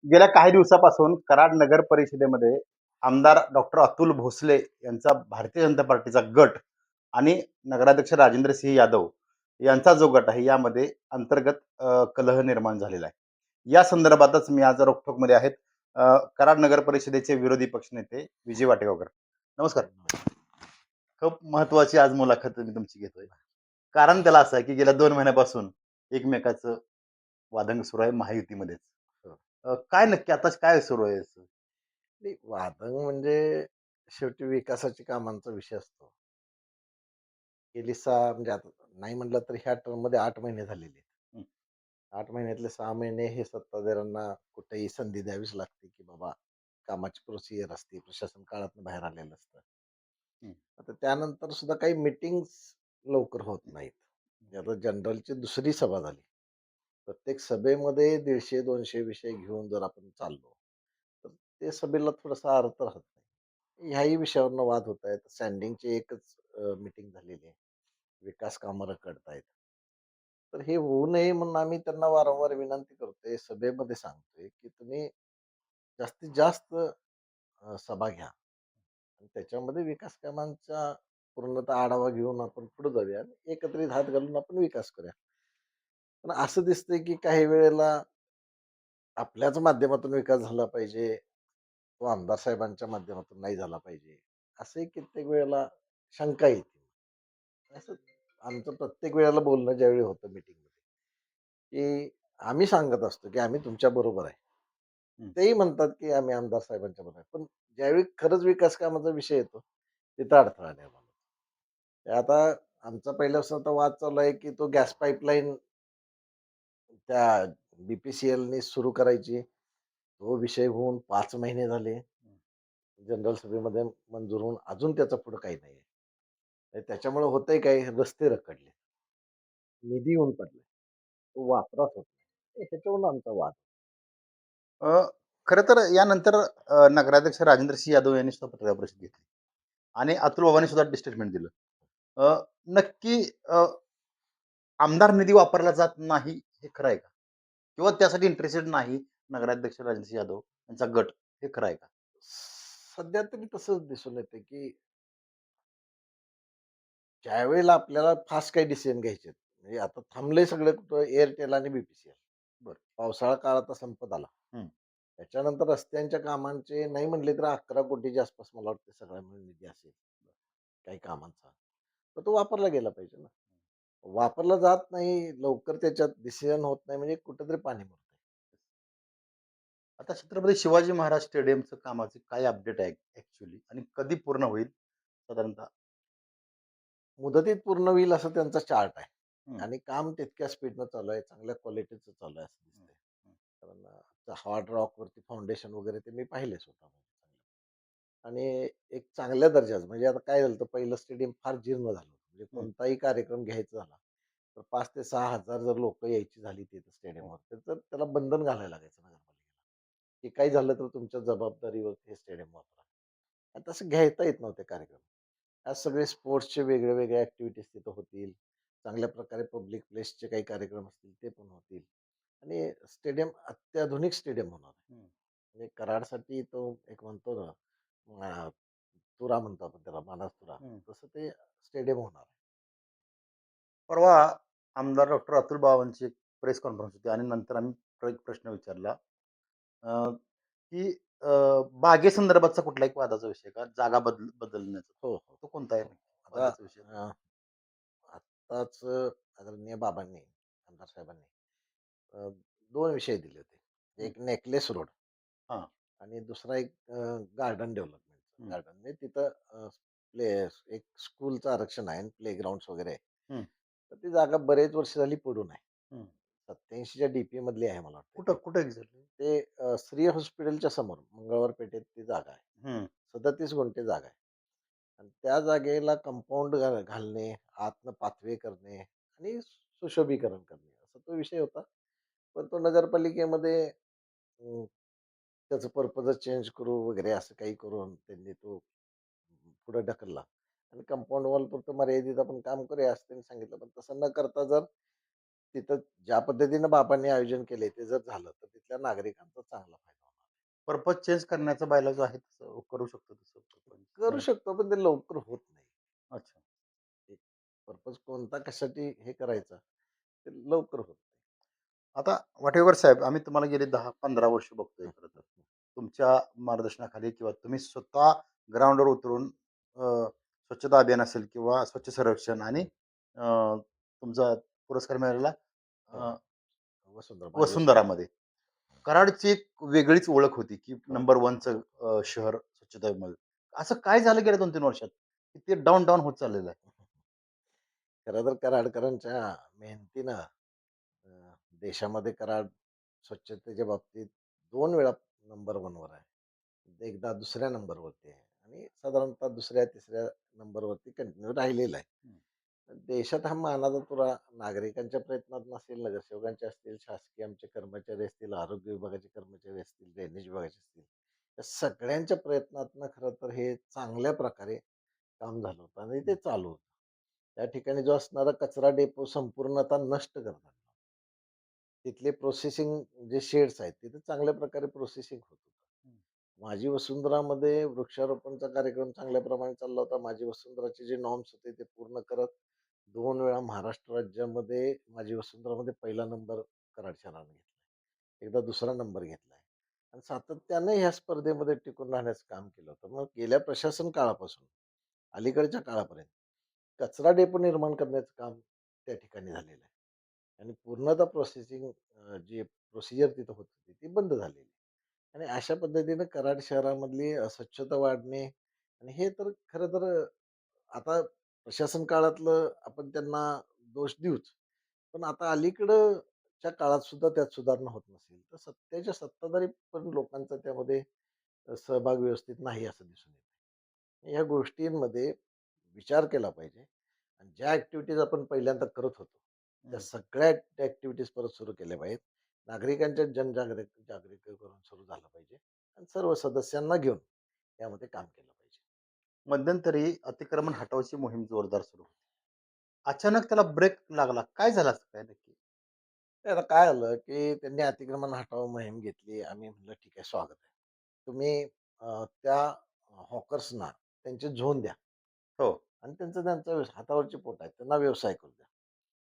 गेल्या काही दिवसापासून कराड नगर परिषदेमध्ये आमदार डॉक्टर अतुल भोसले यांचा भारतीय जनता पार्टीचा गट आणि नगराध्यक्ष राजेंद्र सिंह यादव यांचा जो गट आहे यामध्ये अंतर्गत कलह निर्माण झालेला आहे. या संदर्भातच मी आज रोखोकमध्ये आहेत. कराड नगर परिषदेचे विरोधी पक्षनेते विजय वाटेगावकर. नमस्कार. खूप महत्वाची आज मुलाखत मी तुमची घेतोय. कारण त्याला असं आहे की गेल्या 2 महिन्यापासून एकमेकाचं वादंग सुरू आहे महायुतीमध्येच. हो. काय नक्की आता काय सुरू आहे याचं? नाही, वादळ म्हणजे शेवटी विकासाच्या कामांचा विषय असतो. गेली 6 म्हणजे आता नाही म्हटलं तर ह्या टर्ममध्ये 8 महिने झालेले आहेत. हं, 8 महिन्यातले 6 महिने हे सत्ताधाऱ्यांना कुठेही संधी द्यावीच लागते, की बाबा कामाची प्रोसिजर असते. प्रशासन काळातनं बाहेर आलेलं असतं. हं, आता त्यानंतर सुद्धा काही मीटिंग्स लवकर होत नाहीत. म्हणजे आता जनरलची दुसरी सभा झाली. प्रत्येक सभेमध्ये 150-200 विषय घेऊन जर आपण चाललो, तर ते सभेला थोडासा अर्थ राहत नाही. ह्याही विषयावरनं वाद होत आहेत. स्टँडिंगची एकच मीटिंग झालेली आहे. विकास कामं रखडतायत. तर हे होऊ नये म्हणून आम्ही त्यांना वारंवार विनंती करतोय, सभेमध्ये सांगतोय, की तुम्ही जास्तीत जास्त सभा घ्या आणि त्याच्यामध्ये विकास कामांचा पूर्णतः आढावा घेऊन आपण पुढे जाऊया आणि एकत्रित हात घालून आपण विकास करूया. पण असं दिसतंय, की काही वेळेला आपल्याच माध्यमातून विकास झाला पाहिजे, तो आमदार साहेबांच्या माध्यमातून नाही झाला पाहिजे. असंही कित्येक वेळेला शंका येते. असं आमचं प्रत्येक वेळेला बोलणं ज्यावेळी होतं मीटिंगमध्ये, की आम्ही सांगत असतो, की आम्ही तुमच्या बरोबर आहे. हं. तेही म्हणतात, की आम्ही आमदार साहेबांच्या बरोबर आहे. पण ज्यावेळी खरंच विकास कामाचा विषय येतो, तिथं अडथळा निर्माण होतो. ते आता आमचा पहिल्यापासून आता वाद चालू आहे, की तो गॅस पाईपलाईन त्या BPCLनी सुरू करायची. तो विषय होऊन 5 महिने झाले. जनरल सभेमध्ये मंजूर होऊन अजून त्याचा पुढे काही नाहीये. तर त्याच्यामुळे होतंय काय, रस्ते रखडले. निधी येऊन पडलाय. तो वापरात होत नाही. ह्याच्यावरून आमचा वाद. अ, खरं तर यानंतर नगराध्यक्ष राजेंद्र सिंह यादव यांनी सुद्धा पत्रकार परिषद घेतली आणि अतुल बाबांनी सुद्धा स्टेटमेंट दिलं. अ, नक्की आमदार निधी वापरला जात नाही हे खरं आहे का? किंवा त्यासाठी इंटरेस्टेड नाही नगराध्यक्ष राजेंद्र सिंह यादव यांचा गट, हे खरं आहे का? सध्या तरी तसंच दिसून येतं, की ज्यावेळेला आपल्याला फास्ट काही डिसिजन घ्यायचे आहेत. म्हणजे आता थांबलंय सगळं कुठं एअरटेल आणि BPCL. बरं. पावसाळा काळ आता संपत आला. हं. त्याच्यानंतर रस्त्यांच्या कामांचे नाही म्हटले तर 11 कोटीच्या आसपास मला वाटतं सगळा मिळून निधी असेल, काही कामांचा. तर तो वापरला गेला पाहिजे ना. वापरला जात नाही, लवकर त्याच्यात डिसिजन होत नाही म्हणजे कुठेतरी पाणी मुरतंय. आता छत्रपती शिवाजी महाराज स्टेडियमचं कामाचे काय अपडेट आहे ॲक्चुअली आणि कधी पूर्ण होईल साधारणतः? मुदतीत पूर्ण होईल असं त्यांचा चार्ट आहे हं, आणि काम तितक्या स्पीडनं चालू आहे, चांगल्या क्वालिटीचं चालू आहे असं हं, दिसतंय. हं, कारण हार्ड रॉकवरती फाउंडेशन वगैरे ते मी पाहिले स्वतः. आणि एक चांगल्या दर्जाचं म्हणजे आता काय झालं होतं, पहिलं स्टेडियम फार जीर्ण झालं होतं. म्हणजे हं. कोणताही कार्यक्रम घ्यायचा झाला, तर 5,000 ते 6,000 जर लोकं यायची झाली तिथं हो. स्टेडियमवर, तर त्याला बंधन घालायला लागायचं नगरपालिकेला, की काही झालं तर तुमच्या जबाबदारीवरती हे स्टेडियम वापरा. आणि तसं घेता येत नव्हते कार्यक्रम. आज सगळे स्पोर्ट्सचे वेगळे-वेगळे ॲक्टिव्हिटीज तिथं होतील. चांगल्या प्रकारे पब्लिक प्लेसचे काही कार्यक्रम असतील ते पण होतील. आणि स्टेडियम अत्याधुनिक स्टेडियम होणार आहे. हं, म्हणजे कराडसाठी तो एक म्हणतो ना, तुरा म्हणतो आपण त्याला, मानास तुरा. हं. तसं ते स्टेडियम होणार आहे. परवा आमदार डॉक्टर अतुल बाबांची एक प्रेस कॉन्फरन्स होती आणि नंतर आम्ही एक प्रश्न विचारला, अ, की बागेसंदर्भातचा कुठला एक वादाचा विषय का? जागा बदलण्याचा. हो, हो, तो कोणता आहे हो. नक्की आता वादाचा विषय? आत्ताच आदरणीय बाबांनी, आमदार साहेबांनी अ, 2 विषय दिले होते. हं, एक नेकलेस रोड हां. आणि दुसरा एक गार्डन डेव्हलपमेंटचं हं, गार्डन. म्हणजे तिथं प्ले एक स्कूलचं आरक्षण आहे आणि प्लेग्राऊंड्स वगैरे आहे. हं, तर ती जागा बरेच वर्ष झाली पडून आहे. हं. 87च्या DP मधली आहे मला वाटतं कुठं ती. कुठं एक्झॅक्टली? ते श्री हॉस्पिटलच्या समोर मंगळवार पेठेत ती जागा आहे. हं, 37 गुंठे जागा आहे. आणि त्या जागेला कंपाऊंड घालणे, आतनं पाथवे करणे आणि सुशोभीकरण करणे असा तो विषय होता. पण तो नगरपालिकेमध्ये त्याचं पर्पजच चेंज करू वगैरे असं काही करून त्यांनी तो पुढे ढकलला आणि कंपाऊंड वॉल पुरतं मर्यादित आपण काम करूया असं त्यांनी सांगितलं. पण तसं न करता जर तिथं ज्या पद्धतीनं बाबांनी आयोजन केले ते जर झालं, तर तिथल्या नागरिकांचा चांगला फायदा होणार. पर्पज चेंज करण्याचा बायला जो आहे तसं करू शकतो तसं करू पर्पज. शकतो, पण ते लवकर होत नाही. अच्छा. एक पर्पज कोणता कशासाठी हे करायचा, ते लवकर होत नाही. आता वाटेवर साहेब, आम्ही तुम्हाला गेले 10-15 वर्ष बघतोय हं, खरं तर. हं, हं. तुमच्या मार्गदर्शनाखाली किंवा तुम्ही स्वतः ग्राउंडवर उतरून स्वच्छता अभियान असेल किंवा स्वच्छ सर्वेक्षण आणि तुमचा पुरस्कार मिळालेला हो, अ, वसुंधरा, माझी वसुंधरा. वसुंधरामध्ये. कराडची एक वेगळीच ओळख होती, की हो, नंबर हो, 1चं हो. शहर स्वच्छतेमध्ये. असं काय झालं गेल्या 2-3 वर्षात, की ते डाउन, डाउन होत चाललेलं आहे? खरं तर कराडकरांच्या मेहनतीनं अ, देशामध्ये कराड स्वच्छतेच्या बाबतीत 2 वेळा नंबर 1 वर आहे. एकदा दुसऱ्या नंबरवरती आहे आणि साधारणतः दुसऱ्या-तिसऱ्या नंबरवरती कंटिन्यू राहिलेला आहे. हं. देशात हा मानाचा तुरा नागरिकांच्या प्रयत्नात नसेल, नगरसेवकांचे असतील, शासकीय आमचे कर्मचारी असतील, आरोग्य विभागाचे कर्मचारी असतील, ड्रेनेज विभागाचे असतील. या सगळ्यांच्या प्रयत्नातनं खरं तर हे चांगल्या प्रकारे काम झालं होतं आणि ते हं. चालू होतं. त्या ठिकाणी जो असणारा कचरा डेपो संपूर्णतः नष्ट करतात. तिथले प्रोसेसिंग जे शेड्स आहेत, तिथे चांगल्या प्रकारे प्रोसेसिंग होत होतं. हं. माझी वसुंधरामध्ये वृक्षारोपणचा कार्यक्रम चांगल्या प्रमाणे चालला होता. माझी वसुंधराचे जे नॉर्म्स होते ते पूर्ण करत 2 वेळा महाराष्ट्र राज्यामध्ये माझी वसुंधरामध्ये पहिला नंबर कराड शहराने घेतलाय. एकदा दुसरा नंबर घेतलाय आणि सातत्याने ह्या स्पर्धेमध्ये टिकून राहण्याचं काम केलं होतं. मग गेल्या प्रशासन काळापासून अलीकडच्या काळापर्यंत कचरा डेपो निर्माण करण्याचं काम त्या ठिकाणी झालेलं आहे. आणि पूर्णतः प्रोसेसिंग जी प्रोसिजर तिथं होत होती ती बंद झालेली आहे. आणि अशा पद्धतीनं कराड शहरामधली अस्वच्छता वाढणे आणि हे तर खरं तर आता प्रशासन काळातलं आपण त्यांना दोष देऊच. पण आता अलीकडच्या काळात सुद्धा त्यात सुधारणा होत नसेल, तर सत्तेच्या सत्ताधारी पण लोकांचा त्यामध्ये सहभाग व्यवस्थित नाही असं दिसून येतं. या गोष्टींमध्ये विचार केला पाहिजे आणि ज्या ॲक्टिव्हिटीज आपण पहिल्यांदा करत होतो, त्या हं. सगळ्या ॲक्टिव्हिटीज परत सुरू केल्या पाहिजेत. नागरिकांच्या जागृतीकरण सुरू झालं पाहिजे आणि सर्व सदस्यांना घेऊन यामध्ये काम केलं पाहिजे. मध्यंतरी अतिक्रमण हटवायची मोहीम जोरदार सुरू होती. अचानक त्याला ब्रेक लागला. काय झालं असं काय नक्की? तर आता काय झालं, की त्यांनी अतिक्रमण हटाव मोहीम घेतली. आम्ही म्हटलं, "ठीक आहे, स्वागत आहे. तुम्ही त्या हॉकर्सना त्यांचे झोन द्या हो. आणि हातावरची पोट आहेत, त्यांना व्यवसाय करू द्या."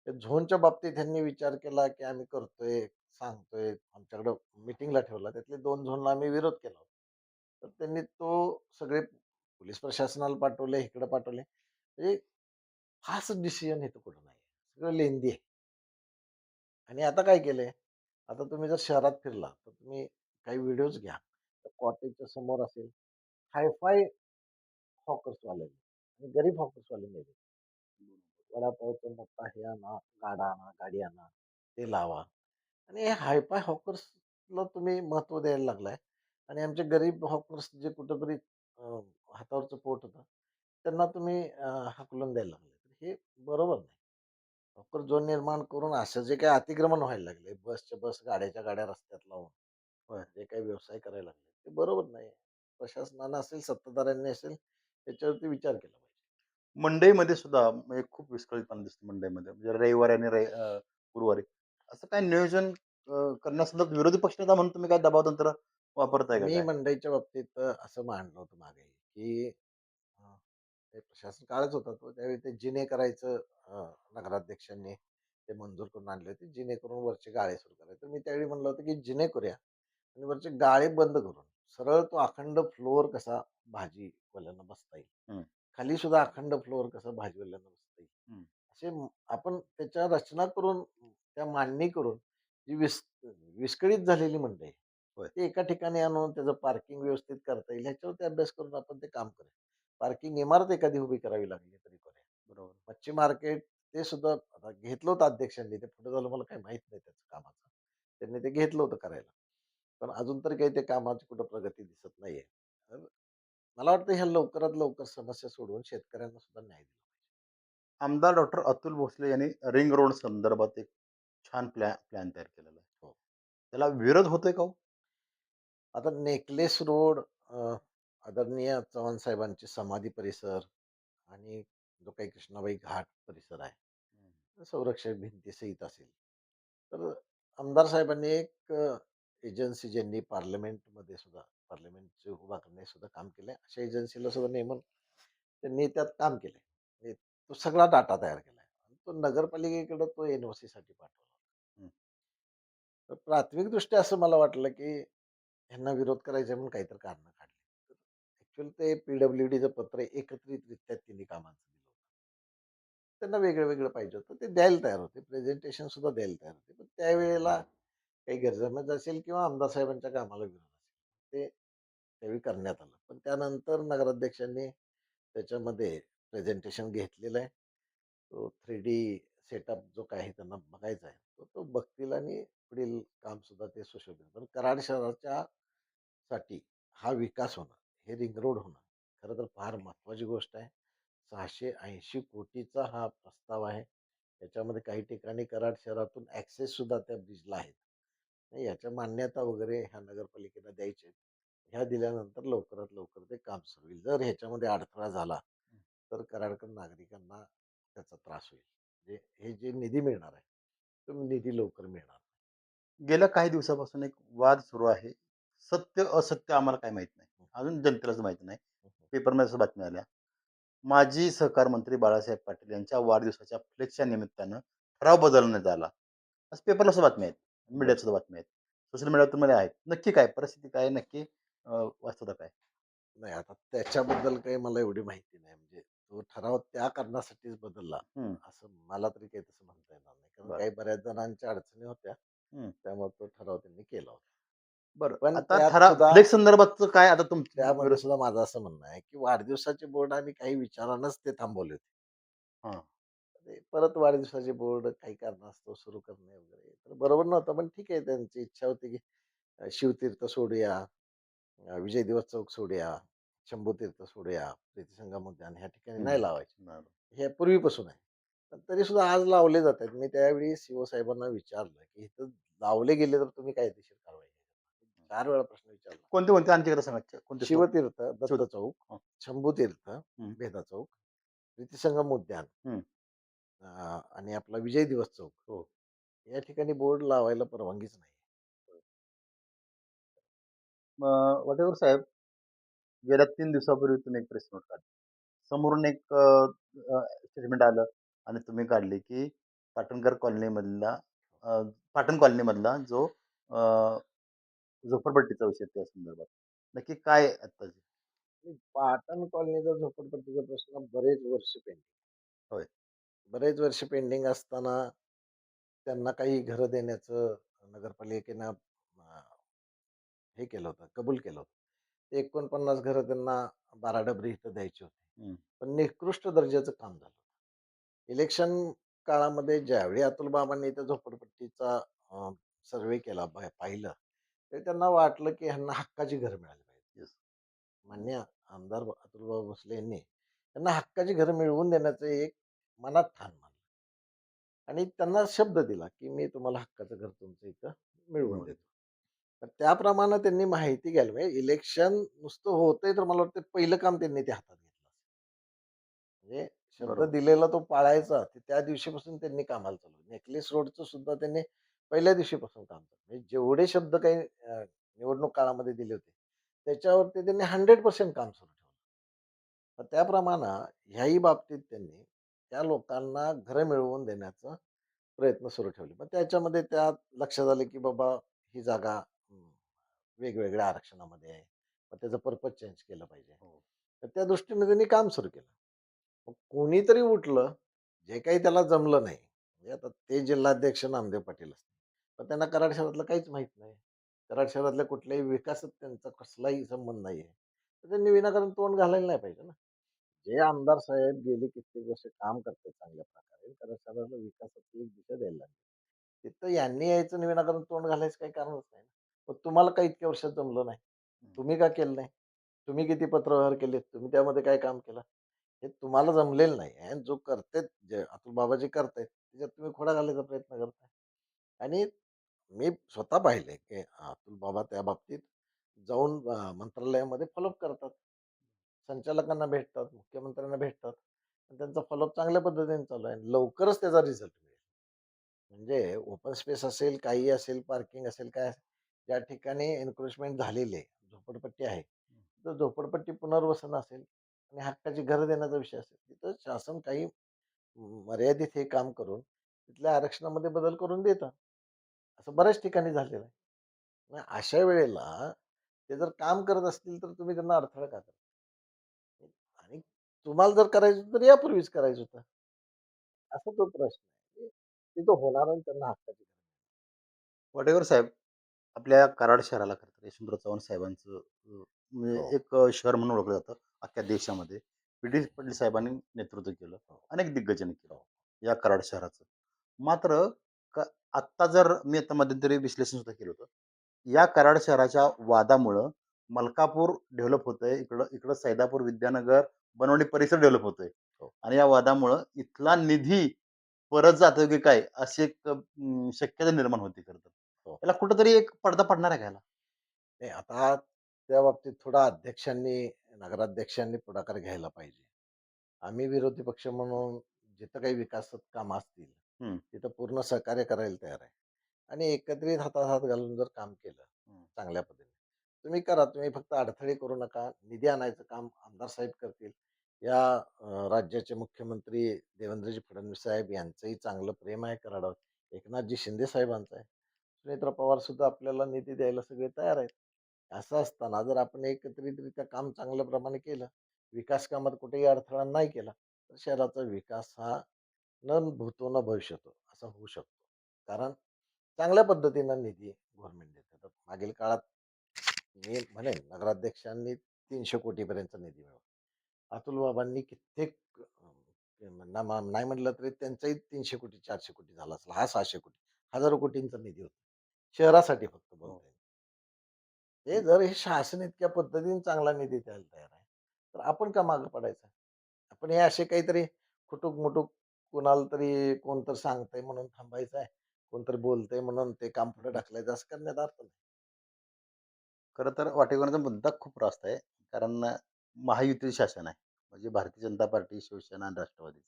त्या झोनच्या बाबतीत त्यांनी विचार केला, की आम्ही करतोय, सांगतोय, आमच्याकडं मीटिंगला ठेवला. त्यातले 2 झोनला आम्ही विरोध केला होता. तर त्यांनी तो सगळे पोलीस प्रशासनाला पाठवले, इकडं पाठवले. म्हणजे फास्ट डिसिजन इथं कुठं नाही. सगळं लेंदी आहे. आणि आता काय केलंय, आता तुम्ही जर शहरात फिरला, तर तुम्ही काही व्हिडिओज घ्या. तर कॉटेजच्या समोर असेल, हाय-फाय हॉकर्सवाले आणि गरीब हॉकर्सवाले नाही. वडापावचा मोठा हे आणा, गाडा आणा, गाडी आणा, ते लावा आणि हे हाय-फाय हॉकर्सला तुम्ही महत्त्व द्यायला लागलाय आणि आमचे गरीब हॉकर्स जे कुठेतरी हातावरचं पोट होतं, त्यांना तुम्ही हाकलून द्यायला लागलाय. तर हे बरोबर नाही. बफर झोन निर्माण करून असं जे काही अतिक्रमण व्हायला लागले, बसच्या बस, गाड्याच्या गाड्या रस्त्यात लावून होय. जे काही व्यवसाय करायला लागले, ते बरोबर नाही. प्रशासनानं असेल, सत्ताधाऱ्यांनी असेल, त्याच्यावरती विचार केला पाहिजे. मंडईमध्ये सुद्धा म्हणजे खूप विस्कळीतपणा दिसतो मंडईमध्ये. म्हणजे रविवारी आणि गुरुवारी. असं काय नियोजन करण्यासंदर्भात विरोधी पक्षनेता म्हणून तुम्ही काय दबाव तंत्र वापरताय का मी काय? मंडईच्या बाबतीत असं मांडलं होतं मागे, की अ, ते प्रशासन काळच होता तो. त्यावेळी ते जिने करायचं नगराध्यक्षांनी ते मंजूर करून आणले होते. जिने करून वरचे गाळे सुरू करायचे. तर मी त्यावेळी म्हणलं होतं, की जिने करूया आणि वरचे गाळे बंद करून सरळ तो अखंड फ्लोअर कसा भाजीवाल्यांना बसता येईल. हं. खाली सुद्धा अखंड फ्लोअर कसा भाजीवाल्यांना बसता येईल. हं. आपण त्याच्या रचना करून, त्या मांडणी करून जी विस्कळीत झालेली मंडई आहे, होय. ती एका ठिकाणी आणून त्याचं पार्किंग व्यवस्थित करता येईल ह्याच्यावरती अभ्यास करून आपण ते काम करूया. पार्किंग इमारत एखादी उभी करावी लागली तरी करूया. बरोबर. मच्छी मार्केट ते सुद्धा आता घेतलं होतं अध्यक्षांनी, ते पुढे झालं मला काही माहीत नाही त्याचं कामाचं. त्यांनी ते घेतलं होतं करायला. पण अजून तरी काही ते कामाची कुठं प्रगती दिसत नाहीये. तर मला वाटतं ह्या लवकरात लवकर समस्या सोडवून शेतकऱ्यांना सुद्धा न्याय दिला पाहिजे. आमदार डॉक्टर अतुल भोसले यांनी रिंग रोड संदर्भात एक छान प्लॅन तयार केलेला आहे. हो. त्याला विरोध होतोय का हो? आता नेकलेस रोड आदरणीय चव्हाण साहेबांची समाधी परिसर आणि जो काही कृष्णाबाई घाट परिसर आहे, संरक्षक भिंती सहित असेल. तर आमदार साहेबांनी एक एजन्सी ज्यांनी पार्लमेंटमध्ये सुद्धा पार्लमेंटचे उभा करण्यास सुद्धा काम केलंय, अशा एजन्सीला सुद्धा नेमून त्यांनी त्यात काम केलंय. म्हणजे तो सगळा डाटा तयार केलाय. तो नगरपालिकेकडे तो एनओसी साठी पाठवला. हं. तर प्राथमिकदृष्ट्या असं मला वाटलं, की ह्यांना विरोध करायचे म्हणून काहीतरी कारणं काढली. ॲक्चुअली ते पी-डब्ल्यू-डीचं पत्र एकत्रितरित्या तिन्ही कामांचं दिलं होतं. त्यांना वेगळं-वेगळं पाहिजे होतं. ते द्यायला तयार होते. प्रेझेंटेशन सुद्धा द्यायला तयार होते. पण त्यावेळेला काही गैरसमज असेल किंवा आमदार साहेबांच्या कामाला विरोध असेल, ते त्यावेळी करण्यात आलं. पण त्यानंतर नगराध्यक्षांनी त्याच्यामध्ये प्रेझेंटेशन घेतलेलं आहे. तो 3D सेटअप जो काही त्यांना बघायचा आहे, तो तो बघतील आणि पुढील कामसुद्धा ते सुशोभित. पण कराड शहराच्या साठी हा विकास होणं, हे रिंग रोड होणं, खरं तर फार महत्त्वाची गोष्ट आहे. 680 कोटीचा हा प्रस्ताव आहे. याच्यामध्ये काही ठिकाणी कराड शहरातून ॲक्सेस सुद्धा त्या ब्रिजला आहेत. नाही याच्या मान्यता वगैरे ह्या नगरपालिकेला द्यायच्या आहेत. ह्या दिल्यानंतर लवकरात लवकर ते काम सुरू होईल. जर ह्याच्यामध्ये अडथळा झाला, तर कराडकर नागरिकांना त्याचा त्रास होईल. म्हणजे हे जे निधी मिळणार आहे, तो निधी लवकर मिळणार नाही. गेल्या काही दिवसापासून एक वाद सुरू आहे. सत्य असत्य आम्हाला काही माहीत नाही. हं, अजून जनतेलाच माहिती नाही. हं, हं. पेपरमध्ये असं बातम्या आल्या. माजी सहकार मंत्री बाळासाहेब पाटील यांच्या वाढदिवसाच्या फ्लेक्सच्या निमित्तानं ठराव बदलण्यात आला. असं पेपरला सुद्धा बातम्या आहेत. मीडियात बरं. सुद्धा बातम्या आहेत. सोशल मीडियावर मध्ये आहेत. नक्की काय परिस्थिती काय? नक्की वास्तवता काय? नाही आता त्याच्याबद्दल काही मला एवढी माहिती नाही. म्हणजे तो ठराव त्या कारणासाठीच बदलला, हं. असं मला तरी काही तसं म्हणता येणार नाही. कारण बरं. काही बऱ्याच जणांच्या अडचणी होत्या. हं. त्यामुळे तो ठराव त्यांनी केला होता. बरं. पण आता त्यात सुद्धा फ्लेक्स संदर्भातचं काय आता त्यामध्ये सुद्धा माझं असं म्हणणं आहे, की वाढदिवसाचे बोर्ड आम्ही काही विचारानच ते थांबवले होते. हां. ते परत वाढदिवसाचे बोर्ड काही कारणास्तव सुरू करणे वगैरे तर बरोबर नव्हतं. पण ठीक आहे, त्यांची इच्छा होती, की शिवतीर्थ सोडूया, विजय दिवस चौक सोडूया, शंभूतीर्थ सोडूया, प्रीतिसंगम उद्यान ह्या ठिकाणी हं. नाही लावायचे. बरं. हे पूर्वीपासून आहे. पण तरी सुद्धा आज लावले जात आहेत. मी त्यावेळी सी साहेबांना विचारलं, की इथं लावले गेले तर तुम्ही कायदेशीर कारवाई करा. 4 वेळा प्रश्न विचारला. कोणते आणखी एकदा सांगा कोणते स्पॉट? शिवतीर्थ, शोध. दत्त चौक, हं. शंभूतीर्थ, हं. भेदा चौक, प्रीतिसंगम उद्यान हं. आणि आपला विजय दिवस चौक हो. या ठिकाणी बोर्ड लावायला परवानगीच नाही. वटेवर साहेब, गेल्या 3 दिवसापूर्वी तुम्ही एक प्रेस नोट काढली. समोरून एक स्टेटमेंट आलं आणि तुम्ही काढली, की पाटणकर कॉलनीमधला अ, पाटण कॉलनीमधला जो अ, झोपडपट्टीचा विषय त्या संदर्भात. नक्की काय आहे आत्ताची? आणि पाटण कॉलनीचा झोपडपट्टीचा प्रश्न होय. बरेच वर्ष पेंडिंग असताना त्यांना काही घरं देण्याचं नगरपालिकेनं हे केलं होतं, कबूल केलं होतं. ते 49 घरं त्यांना बाराडबरी इथं द्यायची होती. हं. पण निकृष्ट दर्जाचं काम झालं. इलेक्शन काळामध्ये ज्यावेळी अतुल बाबांनी त्या झोपडपट्टीचा सर्व्हे केला, पाहिलं, तर त्यांना वाटलं की ह्यांना हक्काची घरं मिळाली पाहिजे. येस. मान्य आमदार अतुलबाबा भोसले यांनी त्यांना हक्काची घरं मिळवून देण्याचं एक मनात ठाण मानलं आणि त्यांना शब्द दिला, की मी तुम्हाला हक्काचं घर तुमचं इथं मिळवून मिळून. देतो. तर त्याप्रमाणे त्यांनी माहिती घ्यायला म्हणजे इलेक्शन नुसतं होतंय तर मला वाटतं पहिलं काम त्यांनी ते हातात घेतलं. म्हणजे शब्द बरोबर. दिलेला तो पाळायचा. ते त्या दिवशीपासून त्यांनी कामाला चालू नेकलेस रोडचं सुद्धा त्यांनी पहिल्या दिवशीपासून काम चालू म्हणजे जेवढे शब्द काही निवडणूक काळामध्ये दिले होते, त्याच्यावरती त्यांनी 100% काम सुरू ठेवलं. तर त्याप्रमाणे ह्याही बाबतीत त्यांनी त्या लोकांना घरं मिळवून देण्याचा प्रयत्न सुरू ठेवले. मग त्याच्यामध्ये त्यात लक्षात आलं, की बाबा ही जागा वेगवेगळ्या आरक्षणामध्ये आहे. मग त्याचं पर्पज चेंज केलं पाहिजे. हो. तर त्या दृष्टीने त्यांनी काम सुरू केलं. मग कोणीतरी उठलं, जे काही त्याला जमलं नाही. म्हणजे आता ते जिल्हाध्यक्ष नामदेव पाटील असतील. पण त्यांना कराड शहरातलं काहीच माहीत नाही. कराड शहरातल्या कुठल्याही विकासात त्यांचा कसलाही संबंध नाहीये. तर त्यांनी विनाकारण तोंड घालायला नाही पाहिजे ना. जे आमदार साहेब गेली कित्येक वर्ष काम करतात चांगल्या प्रकारे, कराड शहराला विकासाची एक दिशा द्यायला लागली. तिथं यांनी यायचं आणि विनाकारण तोंड घालायचं काही कारणच नाही ना. मग तुम्हाला काही इतक्या वर्षात जमलं नाही. हं. तुम्ही का केलं नाही? तुम्ही किती पत्रव्यवहार केलेत? तुम्ही त्यामध्ये काय काम केलं? हे तुम्हाला जमलेलं नाही आणि जो करतेत जे अतुल बाबा जे करतायत, त्याच्यात तुम्ही खोडा घालायचा प्रयत्न करताय. आणि मी स्वतः पाहिलंय, की अतुल बाबा त्या बाबतीत जाऊन मंत्रालयामध्ये फॉलोअप करतात. संचालकांना भेटतात, मुख्यमंत्र्यांना भेटतात. आणि त्यांचा फॉलोअप चांगल्या पद्धतीने चालू आहे. लवकरच त्याचा रिझल्ट मिळेल. म्हणजे ओपन स्पेस असेल, काही असेल, पार्किंग असेल, काय असेल, ज्या ठिकाणी एन्क्रोचमेंट झालेली आहे, झोपडपट्टी आहे, तर झोपडपट्टी पुनर्वसन असेल आणि हक्काची घरं देण्याचा विषय असेल, तिथं शासन काही मर्यादित हे काम करून तिथल्या आरक्षणामध्ये बदल करून देतं. असं बऱ्याच ठिकाणी झालेलं आहे. मग अशा वेळेला ते जर काम करत असतील, तर तुम्ही त्यांना अडथळा का करता? आणि तुम्हाला जर करायचं होतं, तर यापूर्वीच करायचं होतं. असा तो प्रश्न आहे. तिथं होणार आणि त्यांना हक्काची वाटेकर साहेब, आपल्या कराड शहराला खरं तर यशवंतराव चव्हाण साहेबांचं हो, म्हणजे एक शहर म्हणून ओळखलं जातं अख्ख्या देशामध्ये. पी पाटील साहेबांनी नेतृत्व केलं. हो, अनेक दिग्गजांनी केलं हो, या कराड शहराचं. मात्र क आत्ता जर मी आता मध्यंतरी विश्लेषण सुद्धा केलं होतं. या कराड शहराच्या वादामुळं मलकापूर डेव्हलप होतंय. इकडं इकडं सैदापूर, विद्यानगर, बनवणी परिसर डेव्हलप होतोय. हो, आणि या वादामुळं इथला निधी परत जातोय की काय अशी एक शक्यता निर्माण होती खरं तर. हो. याला कुठेतरी एक पडदा पडणार आहे का याला? नाही आता त्या बाबतीत थोडा अध्यक्षांनी, नगराध्यक्षांनी पुढाकार घ्यायला पाहिजे. आम्ही विरोधी पक्ष म्हणून जिथं काही विकासात कामं असतील, हं, तिथं पूर्ण सहकार्य करायला तयार आहे. आणि एकत्रित हातात हात घालून जर काम केलं हं. चांगल्या पद्धतीने, तुम्ही करा. तुम्ही फक्त अडथळे करू नका. निधी आणायचं काम आमदार साहेब करतील. या राज्याचे मुख्यमंत्री देवेंद्रजी फडणवीस साहेब यांचंही चांगलं प्रेम आहे कराडावर. एकनाथजी शिंदे साहेबांचं आहे. सुनेत्रा पवार सुद्धा आपल्याला निधी द्यायला सगळे तयार आहेत. असं असताना जर आपण एकत्रितरित्या काम चांगल्या प्रमाणे केलं, विकास कामात कुठेही अडथळा नाही केला, तर शहराचा विकास हा न भूतो न भविष्यतो असा होऊ शकतो. कारण चांगल्या पद्धतीनं निधी गव्हर्नमेंट देते. तर मागील काळात मी म्हणेन नगराध्यक्षांनी 300 कोटीपर्यंतचा निधी मिळवला. अतुल बाबांनी कित्येक नाही म्हटलं तरी त्यांचाही 300 कोटी, 400 कोटी झाला असेल. हा 600 कोटी, हजारो कोटींचा निधी होता. शहरासाठी फक्त हो. बोलता येईल. हे जर हे शासन इतक्या पद्धतीने चांगला निधी द्यायला तयार आहे, तर आपण का मागं पडायचं? आपण हे असे काहीतरी खुटूक-मुटूक कुणाला तरी कोणतरी सांगतंय म्हणून थांबायचं आहे. कोणतरी बोलतंय म्हणून ते काम पुढे ढकलायचं असं करण्यात अर्थ नाही. खरं तर वाटेकरचा मुद्दा खूप रास्त आहे. कारण महायुती शासन आहे. म्हणजे भारतीय जनता पार्टी, शिवसेना आणि राष्ट्रवादीचं.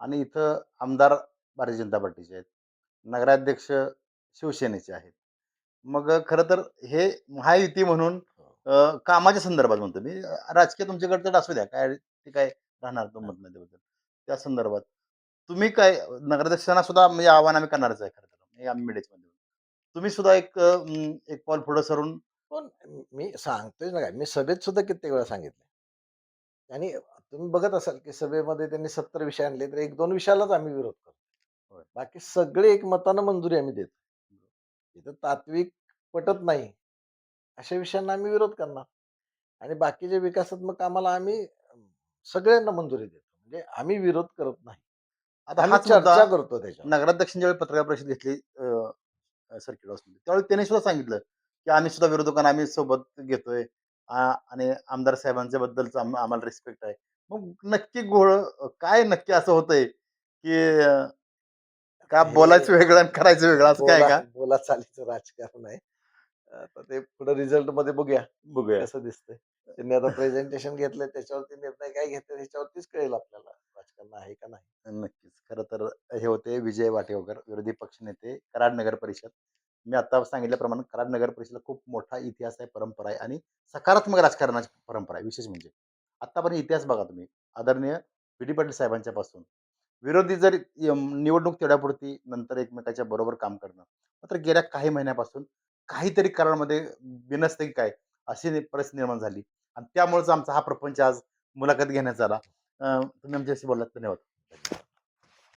आणि इथं आमदार भारतीय जनता पार्टीचे आहेत. नगराध्यक्ष शिवसेनेचे आहेत. मग खरं तर हे महायुती म्हणून हो. कामाच्या संदर्भात म्हणतो मी. राजकीय तुमच्याकडचं असू द्या. काय ते काय राहणार तो हां. मत नाही त्याबद्दल. त्या संदर्भात तुम्ही काय नगराध्यक्षांना सुद्धा म्हणजे आव्हान आम्ही करणारच आहे खरं तर. हे आम्ही मीडियाच्या माध्यमातून. तुम्ही सुद्धा एक एक पाऊल पुढे सरून पण मी सांगतोय ना काय, मी सभेत सुद्धा कित्येक वेळा सांगितलंय. आणि तुम्ही बघत असाल, की सभेमध्ये त्यांनी 70 विषय आणले, तर 1-2 विषयालाच आम्ही विरोध करतो. होय. बाकी सगळे एकमतानं मंजुरी आम्ही देतो. तिथं तात्विक पटत नाही, अशा विषयांना आम्ही विरोध करणार. आणि बाकीच्या विकासात्मक कामाला आम्ही सगळ्यांना मंजुरी देतो. म्हणजे आम्ही विरोध करत नाही. आता आम्ही हाच मुद्दा चर्चा करतो त्याच्यावर. नगराध्यक्षांनी ज्यावेळी पत्रकार परिषद घेतली सर्किट हाऊसमध्ये, त्यावेळी त्यांनी सुद्धा सांगितलं, की आम्ही सुद्धा विरोधकांना आम्ही सोबत घेतोय आणि आमदार साहेबांच्या बद्दलचा आम्हाला रिस्पेक्ट आहे. मग नक्की घोळ काय नक्की असं होतंय, की का आता हे बोलायचं वेगळं आणि करायचं वेगळं असं काय आहे बोला का? बोलाचालीचं राजकारण आहे. आता ते पुढे रिझल्टमध्ये बघूया बघूया. कसं दिसतंय. त्यांनी आता प्रेझेंटेशन घेतलंय त्याच्यावरती निर्णय काय घेतात ह्याच्यावरतीच कळेल आपल्याला राजकारण आहे का नाही. नक्कीच. खरं तर हे होते विजय वाटेकर, विरोधी पक्षनेते, कराड नगर परिषद. मी आता सांगितल्याप्रमाणे कराड नगर परिषदेला खूप मोठा इतिहास आहे, परंपरा आहे आणि सकारात्मक राजकारणाची परंपरा आहे विशेष म्हणजे. आत्तापर्यंत इतिहास बघा तुम्ही. आदरणीय पाटील साहेबांच्या पासून विरोधी जर निवडणूक तेवढ्यापुरती नंतर एकमेकाच्या बरोबर काम करणं. मात्र गेल्या काही महिन्यापासून काहीतरी कराडमध्ये बिनसतं की काय अशी परिस्थिती निर्माण झाली आणि त्यामुळेच आमचा हा प्रपंच आज मुलाखत घेण्यात आला. तुम्ही आमच्याशी बोललात. धन्यवाद.